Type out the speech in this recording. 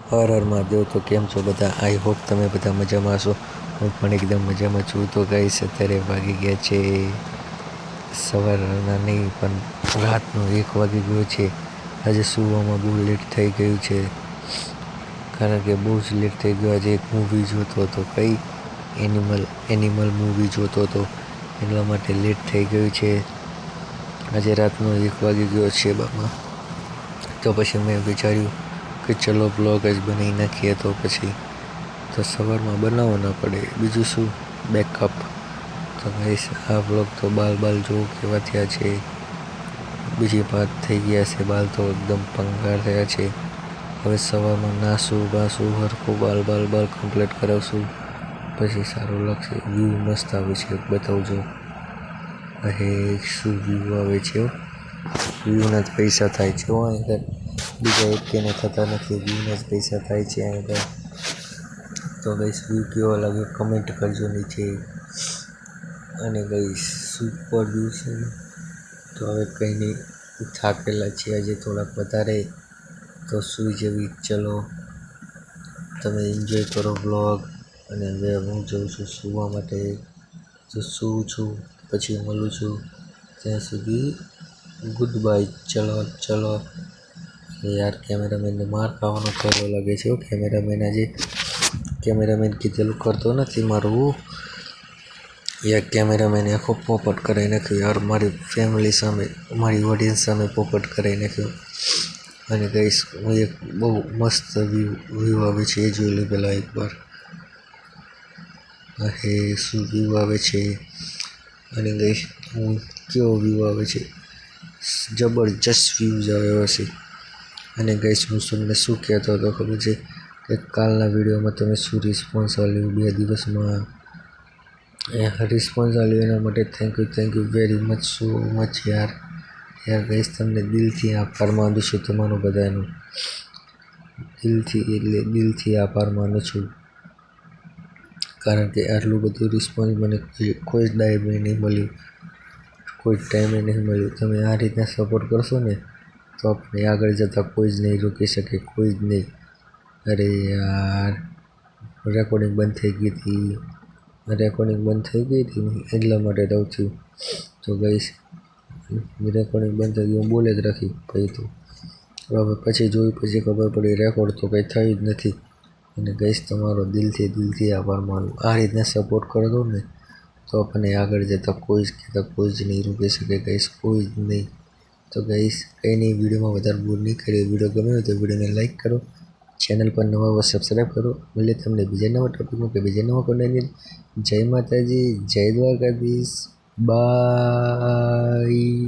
હર હર મહાદેવ। તો કેમ છો બધા? આઈ હોપ તમે બધા મજામાં છો। હું પણ એકદમ મજામાં છું। તો ગાઈસ અત્યારે વાગી ગયા છે સવારના નહીં પણ રાતનો 1 વાગી ગયો છે। આજે સૂવામાં બહુ લેટ થઈ ગયું છે, કારણ કે બહુ જ લેટ થઈ ગયો। આજે એક મૂવી જોતો હતો, કઈ એનિમલ મૂવી જોતો હતો, એટલા માટે લેટ થઈ ગયું છે। આજે રાતનો 1 વાગી ગયો છે બાબા। તો પછી મેં વિચાર્યું કે ચલો બ્લોગ જ બનાવી નાખીએ, તો પછી તો સવારમાં બનાવવો ના પડે, બીજું શું બેકઅપ। તો ગાઈસ આ બ્લોગ તો બાલ જોવું કેવા થયા છે, બીજી વાત થઈ ગયા છે, બાલ તો એકદમ પંગાર થયા છે। હવે સવારમાં નાસું બાસું હરખું બાલ કમ્પ્લીટ કરાવશું, પછી સારું લાગશે। વ્યૂ મસ્ત આવે છે, બતાવજો અહે શું વ્યૂ આવે છે। વ્યૂના જ પૈસા થાય છે અહીં, બીજા એકને થતા નથી, વ્યૂના જ પૈસા થાય છે અહીં। તો ગાઈસ વ્યૂ કેવો લાગે કમેન્ટ કરજો નીચે। અને ગાઈસ સુપર વ્યૂ છે। તો હવે કંઈ નહીં, થાકેલા છીએ આજે થોડાક વધારે, તો સૂઈ જવી। ચલો તમે એન્જોય કરો બ્લોગ। અને હવે હું જાઉં છું સૂવા માટે, તો સૂવું છું, પછી મળું છું। ત્યાં સુધી ગુડ બાય। ચલો યાર, કેમેરામેનને માર ખાવાનો થયો લાગે છે। કેમેરામેન કીધેલું કરતો નથી મારું યાર। કેમેરામેને આખો પોપટ કરાવી નાખ્યો યાર, મારી ફેમિલી સામે, મારી ઓડિયન્સ સામે પોપટ કરાવી નાખ્યો। અને ગાઈસ હું એક બહુ મસ્ત વ્યૂ આવે છે એ જોઈ લો પહેલાં એકવાર। હે શું વ્યૂ આવે છે। અને ગાઈસ હું કેવો વ્યૂ આવે છે, જબરજસ્ત વ્યૂઝ આવ્યો હશે। અને ગાઈસ હું તમને શું કહેતો હતો ખબર છે કે કાલના વિડીયોમાં તમે શું રિસ્પોન્સ આપ્યું 2 દિવસમાં, રિસ્પોન્સ આપ્યું એના માટે thank you very much, so much યાર। ગાઈસ તમને દિલથી આભાર માનું છું, તમારો બધાનો દિલથી આભાર માનું છું, કારણ કે આટલું બધું રિસ્પોન્સ મને કોઈ જ ટાઈમે નહીં મળ્યું। તમે આ રીતના સપોર્ટ કરશો ને, તો આપણે આગળ જતાં કોઈ જ નહીં રોકી શકે, કોઈ જ નહીં। અરે યાર, રેકોર્ડિંગ બંધ થઈ ગઈ હતી ને એટલા માટે તો થયું। તો ગાઈસ રેકોર્ડિંગ બંધ થઈ ગઈ, હું બોલે જ રાખી ભાઈ, તો હવે પછી જોયું, પછી ખબર પડી રેકોર્ડ તો કંઈ થયું જ નથી। અને ગાઈસ તમારો દિલથી આભાર માનું। આ રીતના સપોર્ટ કરશો ને, તો આપણને આગળ જતાં કોઈ જ નહીં રોકી શકે ગાઈસ, કોઈ જ નહીં। તો ગાઈસ કંઈ નહીં, વિડીયોમાં વધારે બોર નહીં કરીએ। વિડીયો ગમ્યો હોય તો વિડીયોને લાઈક કરો, ચેનલ પર નવા હોય સબસ્ક્રાઈબ કરો। મળીએ તમને બીજા નવા ટોપિકમાં કે બીજા નવા કોન્ટેન્ટની। જય માતાજી, જય દ્વારકાધીશ, બાય।